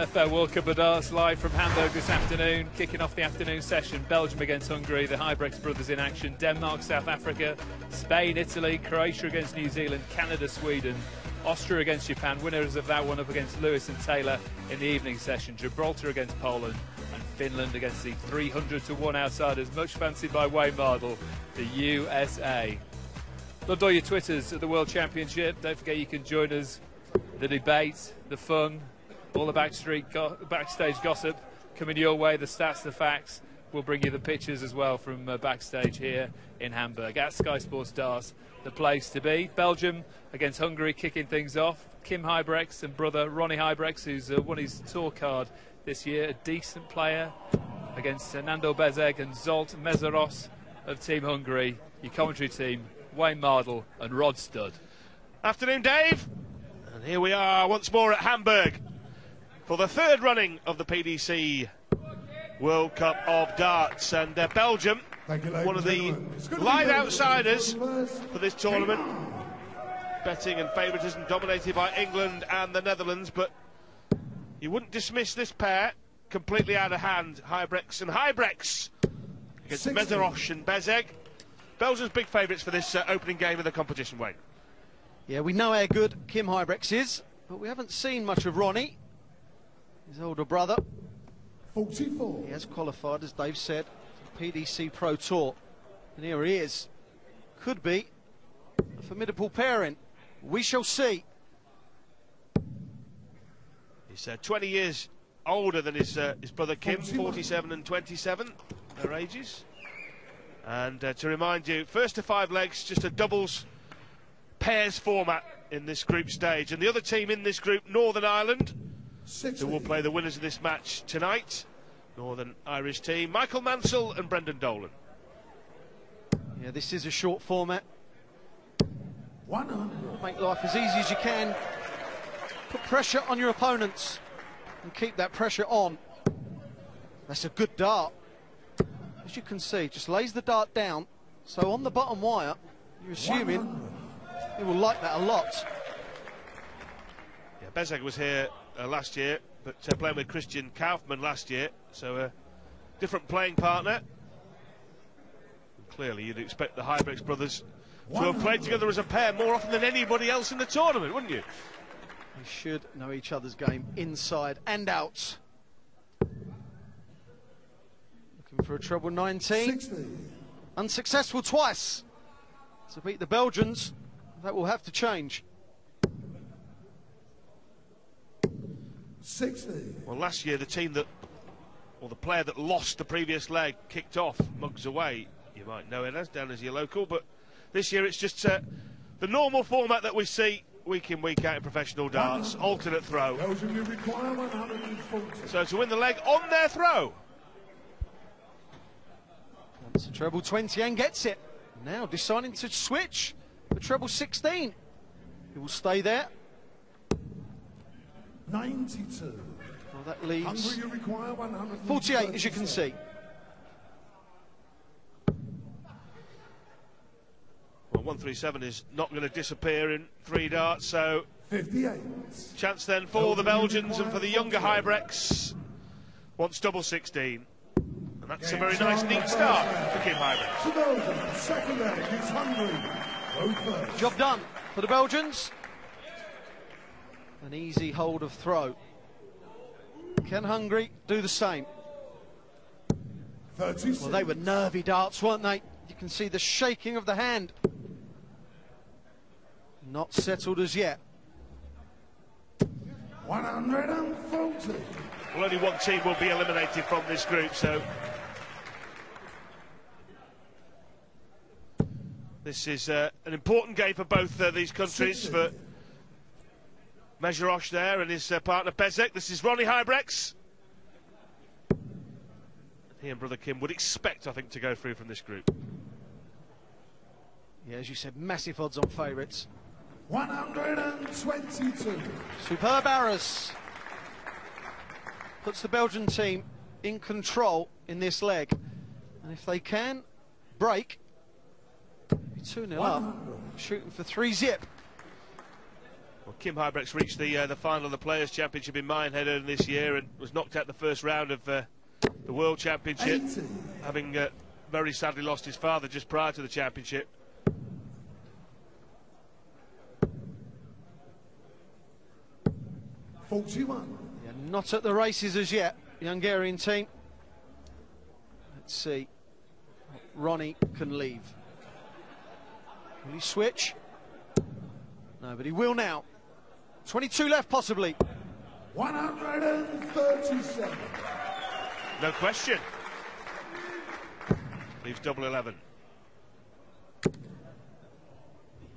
Betfair World Cup of Darts live from Hamburg this afternoon, kicking off the afternoon session. Belgium against Hungary, the Huybrechts brothers in action. Denmark, South Africa, Spain, Italy, Croatia against New Zealand, Canada, Sweden, Austria against Japan. Winners of that one up against Lewis and Taylor in the evening session. Gibraltar against Poland, and Finland against the 300-to-1 outsiders, much fancied by Wayne Mardle, the USA. Loved all your Twitters at the World Championship. Don't forget you can join us, the debate, the fun, all the backstage gossip coming your way, the stats, the facts. We'll bring you the pictures as well from backstage here in Hamburg. At Sky Sports Darts, the place to be. Belgium against Hungary kicking things off. Kim Huybrechts and brother Ronnie Huybrechts, who's won his tour card this year, a decent player, against Nandor, Bezzeg and Zsolt, Meszaros of Team Hungary. Your commentary team, Wayne Mardle and Rod Studd. Afternoon, Dave. And here we are once more at Hamburg for the third running of the PDC World Cup of Darts. And Belgium, one of the live outsiders for this tournament. Betting and favouritism dominated by England and the Netherlands, but you wouldn't dismiss this pair completely out of hand. Huybrechts and Huybrechts against Meszaros and Bezzeg. Belgium's big favourites for this opening game of the competition, Wayne. Yeah, we know how good Kim Huybrechts is, but we haven't seen much of Ronnie, his older brother. 44. He has qualified, as Dave said, for the PDC Pro Tour. And here he is. Could be a formidable pairing. We shall see. He's 20 years older than his brother Kim, 47 and 27, their ages. And to remind you, first to 5 legs, just a doubles pairs format in this group stage. And the other team in this group, Northern Ireland, who will play the winners of this match tonight. Northern Irish team, Michael Mansell and Brendan Dolan. Yeah, this is a short format. 100. Make life as easy as you can. Put pressure on your opponents and keep that pressure on. That's a good dart. As you can see, just lays the dart down. So on the bottom wire, you're assuming he will like that a lot. Yeah, Bezzeg was here last year, but playing with Christian Kaufmann last year, so a different playing partner. And clearly, you'd expect the Huybrechts brothers to have played together as a pair more often than anybody else in the tournament, wouldn't you? They should know each other's game inside and out. Looking for a treble 19. 60. Unsuccessful twice to beat the Belgians. That will have to change. 60. Well, last year the team that, or the player that lost the previous leg, kicked off Mugs Away. You might know it as down as your local, but this year it's just the normal format that we see week in, week out in professional darts. Alternate throw. Belgium, you require 140. So to win the leg on their throw. Wants a treble 20 and gets it. Now deciding to switch the treble 16. He will stay there. 92. Well, that leaves Hungary, you require 100. 48, as you can see. Well, 137 is not going to disappear in 3 darts, so 58. chance then for the Belgians and for the younger Huybrechts. Wants double 16. And that's a very nice, neat start for Kim Huybrechts. To Belgium, second leg is Hungary. Go first. Job done for the Belgians. An easy hold of throw. Can Hungary do the same? 36. Well, they were nervy darts, weren't they? You can see the shaking of the hand. Not settled as yet. 140. Well, only one team will be eliminated from this group, so this is an important game for both these countries. 60. For Meszaros there and his partner Bezzeg. This is Ronnie Huybrechts. He and brother Kim would expect, I think, to go through from this group. Yeah, as you said, massive odds on favourites. 122. Superb arrows. Puts the Belgian team in control in this leg. And if they can break, 2-0 up, shooting for 3 zip. Well, Kim Huybrechts reached the final of the Players' Championship in Minehead this year and was knocked out the first round of the World Championship, having very sadly lost his father just prior to the championship. Yeah, not at the races as yet, the Hungarian team. Let's see what Ronnie can leave. Will he switch? No, but he will now. 22 left, possibly. 137. No question. Leaves double 11.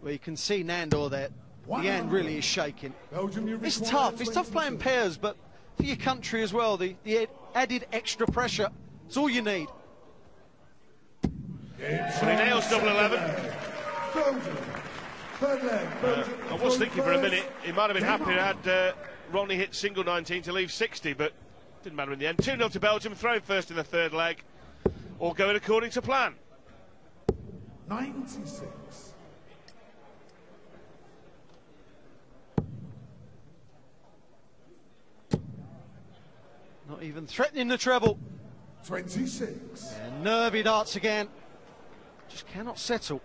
Well, you can see Nandor there. The hand really is shaking. Belgium, It's tough. It's tough playing pairs, but for your country as well, the added extra pressure, it's all you need. And he nails double 11. Belgium. Third leg. Belgium. I was thinking for a minute he might have been happy had Ronnie hit single 19 to leave 60, but didn't matter in the end. 2-0 to Belgium, thrown first in the third leg. All going according to plan. 96. Not even threatening the treble. 26. And nervy darts again. Just cannot settle.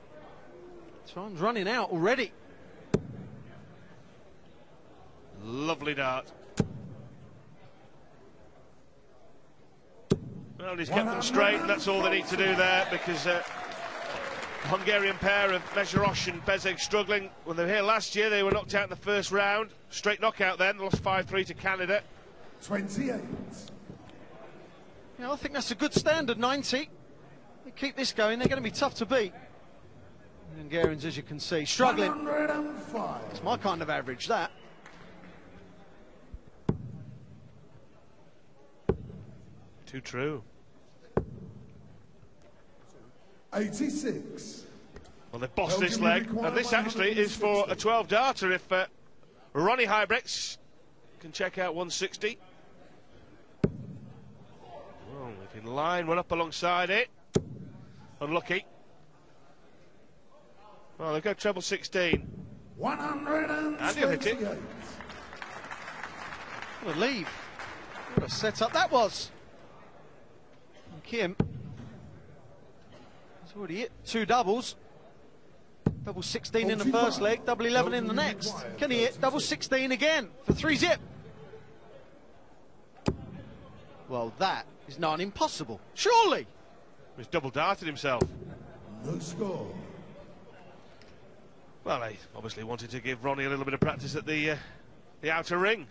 Time's running out already. Lovely dart. Well, he's kept them straight, and that's all they need to do there, because the Hungarian pair of Meszaros and Bezzeg struggling. When they were here last year, they were knocked out in the first round. Straight knockout then, lost 5-3 to Canada. 28. Yeah, I think that's a good standard, 90. They keep this going, they're going to be tough to beat. The Hungarians, as you can see, struggling. 105. It's my kind of average, that. Too true. 86. Well, they've bossed this leg, and this actually is for a 12-darter if Ronnie Huybrechts can check out 160. Well, if in line, one up alongside it. Unlucky. Well, they've got treble 16. 128. And he'll hit it. What a leave. What a setup that was. And Kim has already hit 2 doubles. Double 16 in the first leg, double 11 in the next. Can he hit double 16 again for 3-zip? Well, that is not impossible. Surely. He's double darted himself. No score. Well, he obviously wanted to give Ronnie a little bit of practice at the outer ring.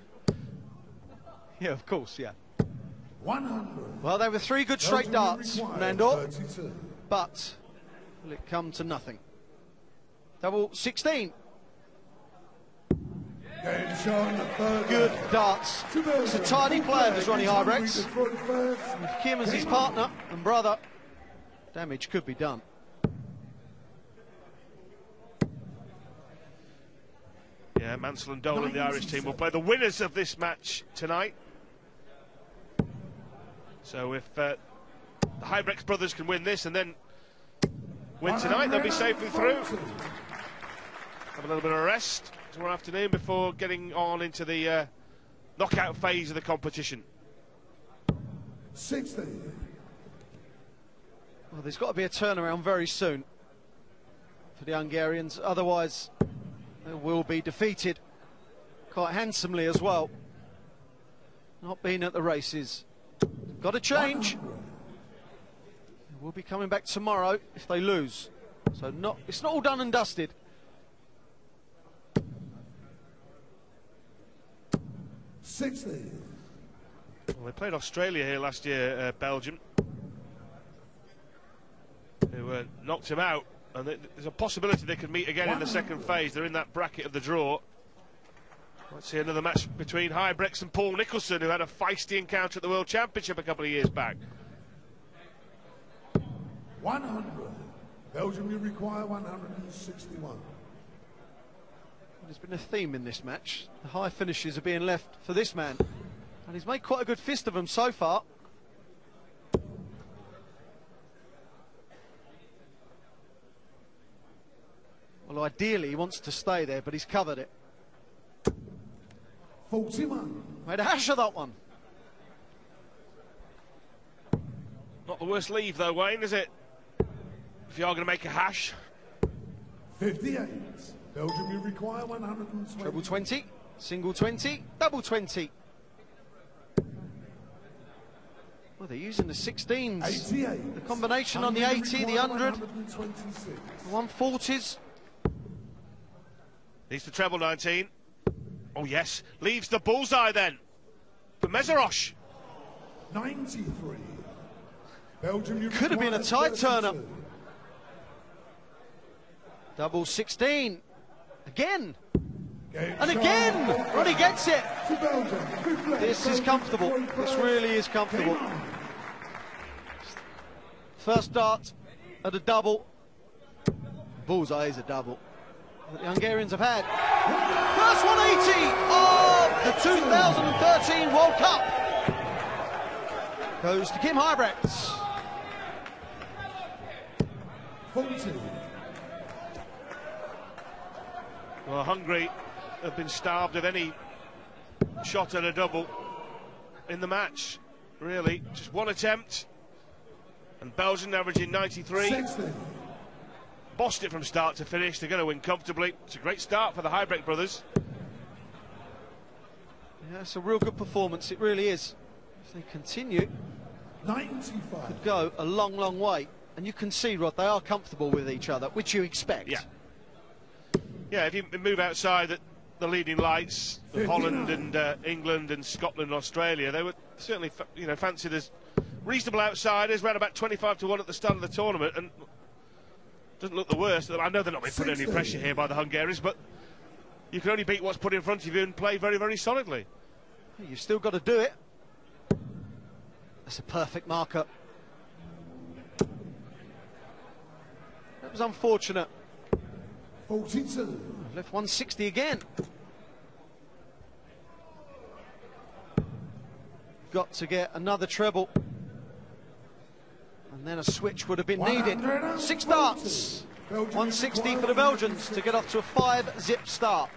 Yeah, of course, yeah. 100. Well, they were 3 good straight darts, Nandor. 32. But will it come to nothing? Double 16. Game shown the third Good leg. darts. It's a tidy player, this Ronnie Huybrechts. With Kim as his partner and brother, damage could be done. Yeah, Mansell and Dolan, the Irish team, will play the winners of this match tonight. So if the Huybrechts brothers can win this and then win tonight, they'll be safely through. Have a little bit of a rest tomorrow afternoon before getting on into the knockout phase of the competition. 60. Well, there's got to be a turnaround very soon for the Hungarians, otherwise they will be defeated quite handsomely as well. Not being at the races. Got to change. They will be coming back tomorrow if they lose. So it's not all done and dusted. 60. Well, they played Australia here last year, Belgium, who knocked him out. And there's a possibility they could meet again in the second phase. They're in that bracket of the draw. Let's see another match between Huybrechts and Paul Nicholson, who had a feisty encounter at the World Championship a couple of years back. 100. Belgium, you require 161. There's been a theme in this match. The high finishes are being left for this man. And he's made quite a good fist of them so far. Well, ideally he wants to stay there, but he's covered it. 41. Made a hash of that one. Not the worst leave though, Wayne, is it? If you are going to make a hash. 58. Belgium, you require 120. Treble 20, single 20, double 20. Well, they're using the 16s. 88. The combination on the 80, the 100, the 140s. Needs the treble 19. Oh, yes. Leaves the bullseye then. For Meszaros. 93. Belgium, you Could have been a tight turner. Double 16. Again. And again. Ronnie gets it. This is comfortable. This really is comfortable. First dart at a double. Bullseye is a double that the Hungarians have had. First 180 of the 2013 World Cup goes to Kim Huybrechts. 40. Well, Hungary have been starved of any shot at a double in the match, really. Just one attempt, and Belgium averaging 93. 60. Bossed it from start to finish. They're going to win comfortably. It's a great start for the Huybrechts brothers. Yeah, it's a real good performance, it really is. If they continue, 95. could go a long, long way. And you can see, Rod, they are comfortable with each other, which you expect. Yeah. Yeah, if you move outside the leading lights of Holland and England and Scotland and Australia, they were certainly fancied as reasonable outsiders, around about 25 to 1 at the start of the tournament, and doesn't look the worst. I know they're not being put under any pressure here by the Hungarians, but you can only beat what's put in front of you and play very, very solidly. You've still got to do it. That's a perfect marker. That was unfortunate. 42. Left 160 again. Got to get another treble. And then a switch would have been needed. 6 darts. 160 for the Belgians to get off to a 5-zip start.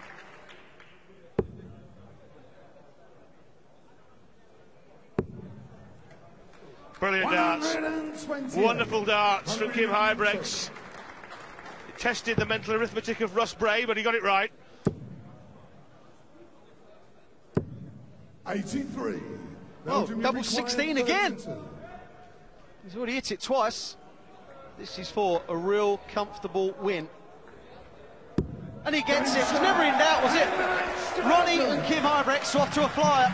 Brilliant darts. Wonderful darts from Kim Huybrechts. It tested the mental arithmetic of Russ Bray, but he got it right. 83. Oh, double 16 again. He's already hit it twice. This is for a real comfortable win. And he gets it. It was never in doubt, was it? Ronnie and Kim Huybrechts off to a flyer.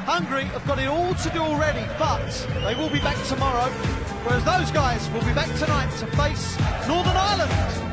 Hungary have got it all to do already, but they will be back tomorrow, whereas those guys will be back tonight to face Northern Ireland.